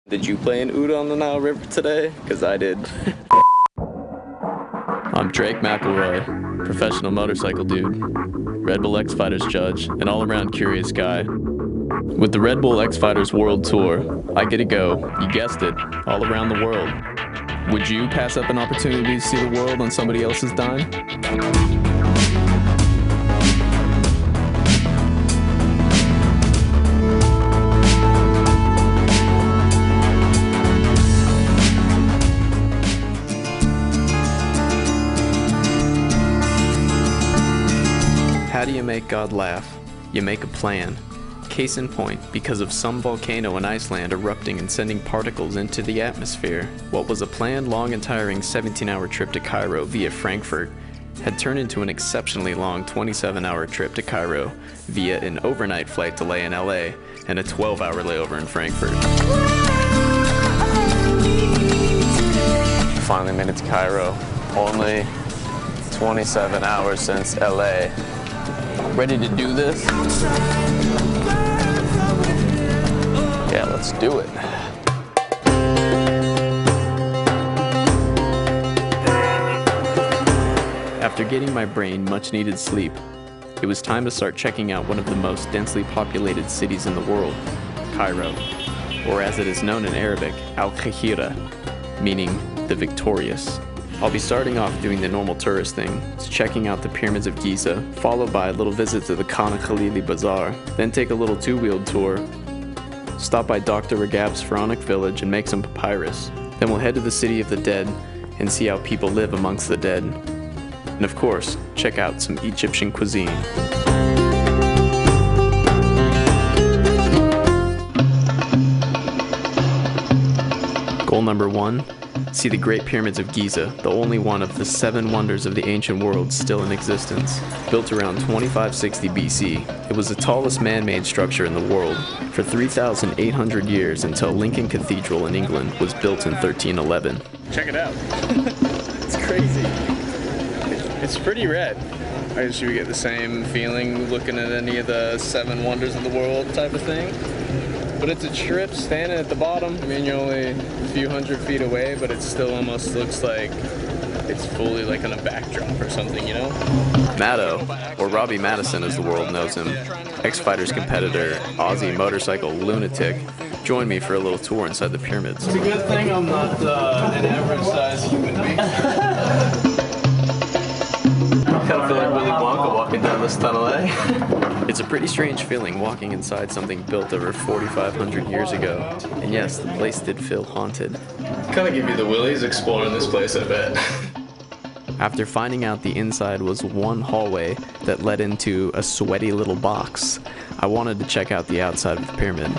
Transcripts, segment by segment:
Did you play an Uda on the Nile River today? Because I did. I'm Drake McElroy, professional motorcycle dude, Red Bull X Fighters judge, and all-around curious guy. With the Red Bull X Fighters World Tour, I get to go, you guessed it, all around the world. Would you pass up an opportunity to see the world on somebody else's dime? How do you make God laugh? You make a plan. Case in point, because of some volcano in Iceland erupting and sending particles into the atmosphere, what was a planned long and tiring 17-hour trip to Cairo via Frankfurt had turned into an exceptionally long 27-hour trip to Cairo via an overnight flight delay in LA and a 12-hour layover in Frankfurt. Finally made it to Cairo. Only 27 hours since LA. Ready to do this? Yeah, let's do it. After getting my brain much needed sleep, it was time to start checking out one of the most densely populated cities in the world, Cairo, or as it is known in Arabic, Al-Qahira, meaning the victorious. I'll be starting off doing the normal tourist thing, checking out the pyramids of Giza, followed by a little visit to the Khan Khalili Bazaar, then take a little two-wheeled tour, stop by Dr. Ragab's pharaonic village and make some papyrus. Then we'll head to the city of the dead and see how people live amongst the dead. And of course, check out some Egyptian cuisine. Goal number 1. See the Great Pyramids of Giza, the only one of the 7 wonders of the ancient world still in existence. Built around 2560 BC, it was the tallest man-made structure in the world for 3,800 years until Lincoln Cathedral in England was built in 1311. Check it out. It's crazy. It's pretty red. I guess you get the same feeling looking at any of the 7 wonders of the world type of thing. But it's a trip standing at the bottom. I mean, you're only a few hundred feet away, but it still almost looks like it's fully like on a backdrop or something, you know? Matto, or Robbie Madison as the world knows him, X-Fighters competitor, Aussie motorcycle lunatic, joined me for a little tour inside the pyramids. It's a good thing I'm not an average-sized human being. Kind of feel like Willy Wonka walking down this tunnel, eh? It's a pretty strange feeling walking inside something built over 4,500 years ago. And yes, the place did feel haunted. Kind of give you the willies exploring this place, I bet. After finding out the inside was one hallway that led into a sweaty little box, I wanted to check out the outside of the pyramid.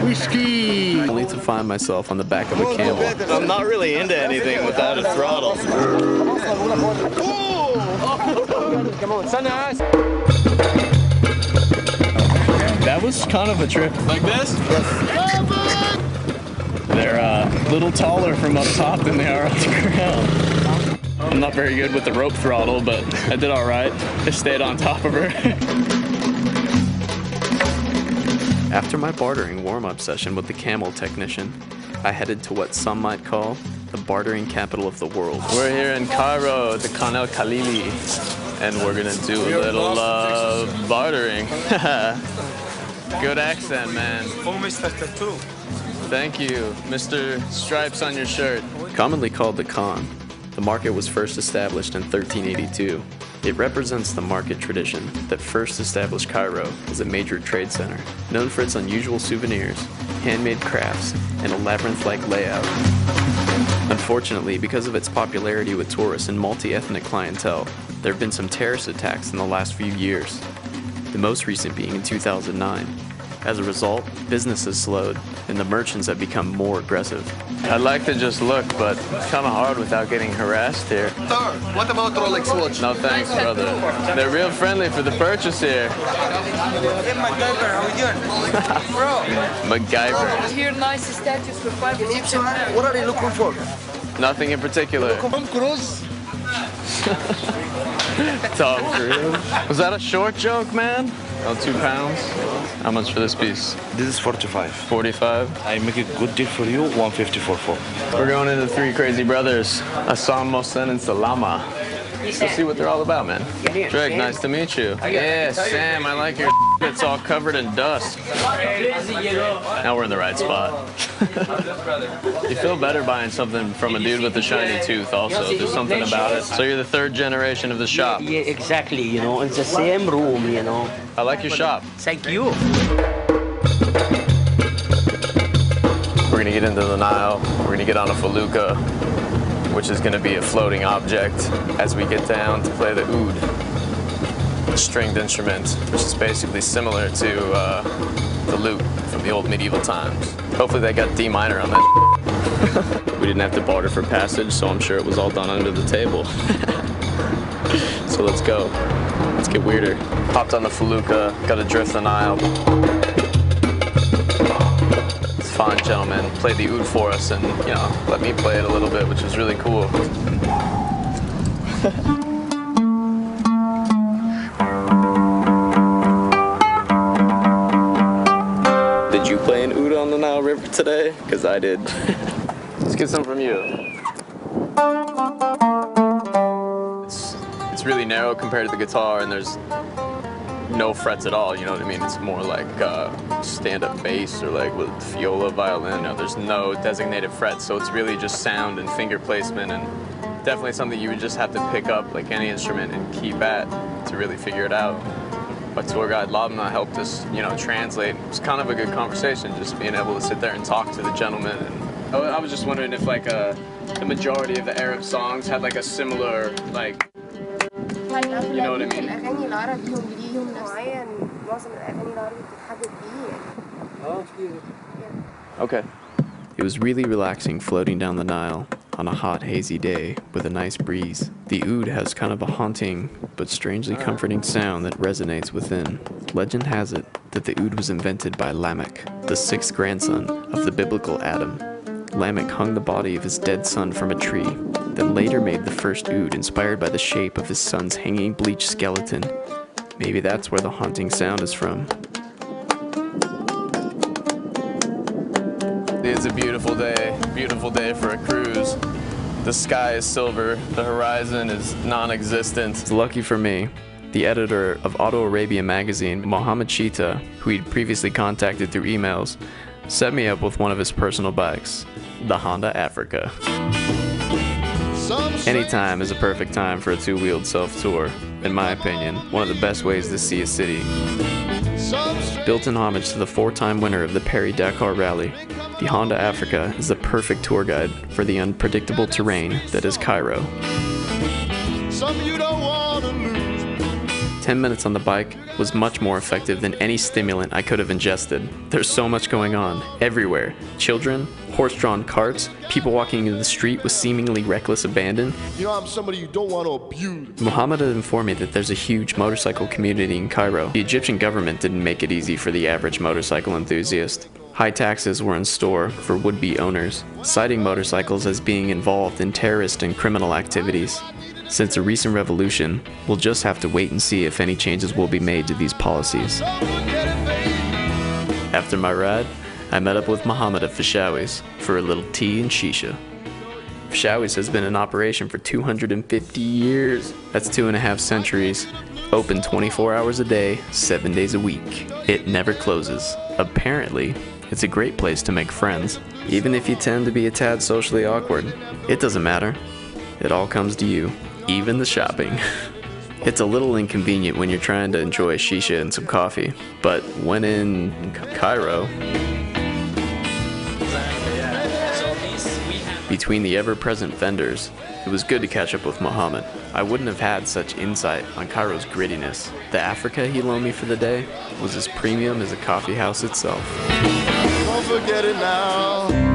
Whiskey! Only to find myself on the back of a camel. I'm not really into anything without a throttle. That was kind of a trip. Like this? They're a little taller from up top than they are off the ground. I'm not very good with the rope throttle, but I did all right. I stayed on top of her. After my bartering warm-up session with the camel technician, I headed to what some might call the bartering capital of the world. We're here in Cairo at the Khan Khalili, and we're gonna do a little bartering. Good accent, man. Thank you, Mr. Stripes on your shirt. Commonly called the Khan, the market was first established in 1382. It represents the market tradition that first established Cairo as a major trade center, known for its unusual souvenirs, handmade crafts, and a labyrinth-like layout. Unfortunately, because of its popularity with tourists and multi-ethnic clientele, there have been some terrorist attacks in the last few years, the most recent being in 2009. As a result, business has slowed, and the merchants have become more aggressive. I'd like to just look, but it's kind of hard without getting harassed here. Sir, what about Rolex watch? No thanks, brother. They're real friendly for the purchase here. Hey, MacGyver, how you doing? Bro. MacGyver. Here, nice statues for 5 Egyptian pounds. What are you looking for? Nothing in particular. Tom Cruise? Tom Cruise. Was that a short joke, man? Oh, 2 pounds? How much for this piece? This is 45. 45? I make a good deal for you, 150 for 4. We're going into Three Crazy Brothers. Asam and Salama. Let's see what they're all about, man. Drake, nice to meet you. Yeah, Sam, I like your it's all covered in dust. Now we're in the right spot. You feel better buying something from a dude with a shiny tooth also. There's something about it. So you're the 3rd generation of the shop. Yeah, exactly, you know, it's the same room, you know. I like your shop. Thank you. We're gonna get into the Nile. We're gonna get on a felucca, which is gonna be a floating object as we get down to play the oud, a stringed instrument, which is basically similar to the lute from the old medieval times. Hopefully they got D minor on that. We didn't have to barter for passage, so I'm sure it was all done under the table. So let's go. Let's get weirder. Hopped on the felucca, gotta drift the Nile. This fine gentleman played the oud for us and, you know, let me play it a little bit, which was really cool. Did you play an oud on the Nile River today? Because I did. Let's get some from you. It's really narrow compared to the guitar, and there's no frets at all, you know what I mean? It's more like stand-up bass or like with viola, violin. No, there's no designated frets, so it's really just sound and finger placement, and definitely something you would just have to pick up like any instrument and keep at to really figure it out. My tour guide Labna helped us, you know, translate. It was kind of a good conversation, just being able to sit there and talk to the gentleman. And I was just wondering if like the majority of the Arab songs had like a similar like. You know what I mean? الأغاني العربي هم ليهم معين معظم الأغاني العربي بتتحدد بيه يعني. Okay. It was really relaxing floating down the Nile on a hot, hazy day with a nice breeze. The oud has kind of a haunting but strangely comforting sound that resonates within. Legend has it that the oud was invented by Lamech, the 6th grandson of the biblical Adam. Lamech hung the body of his dead son from a tree, then later made the first oud inspired by the shape of his son's hanging bleached skeleton. Maybe that's where the haunting sound is from. It's a beautiful day for a cruise. The sky is silver, the horizon is non-existent. It's lucky for me, the editor of Auto Arabia magazine, Mohammed Chita, who he'd previously contacted through emails, set me up with one of his personal bikes, the Honda Africa. Anytime is a perfect time for a 2-wheeled self-tour, in my opinion, one of the best ways to see a city. Built in homage to the 4-time winner of the Paris-Dakar Rally, the Honda Africa is the perfect tour guide for the unpredictable terrain that is Cairo. 10 minutes on the bike was much more effective than any stimulant I could have ingested. There's so much going on, everywhere. Children, horse-drawn carts, people walking into the street with seemingly reckless abandon. You know, I'm somebody you don't want to abuse. Muhammad had informed me that there's a huge motorcycle community in Cairo. The Egyptian government didn't make it easy for the average motorcycle enthusiast. High taxes were in store for would-be owners, citing motorcycles as being involved in terrorist and criminal activities. Since a recent revolution, we'll just have to wait and see if any changes will be made to these policies. After my ride, I met up with Muhammad at Fishawi's for a little tea and shisha. Fishawi's has been in operation for 250 years. That's 2.5 centuries. Open 24 hours a day, 7 days a week. It never closes. Apparently, it's a great place to make friends. Even if you tend to be a tad socially awkward, it doesn't matter. It all comes to you. Even the shopping. It's a little inconvenient when you're trying to enjoy a shisha and some coffee, but when in Cairo, between the ever-present vendors, it was good to catch up with Muhammad. I wouldn't have had such insight on Cairo's grittiness. The Africa he loaned me for the day was as premium as a coffee house itself. Don't forget it now.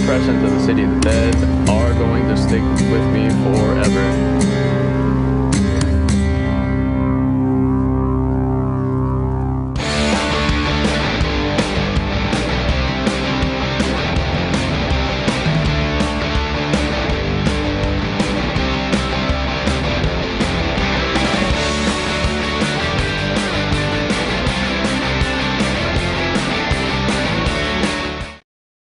Impressions of the city of the dead are going to stick with me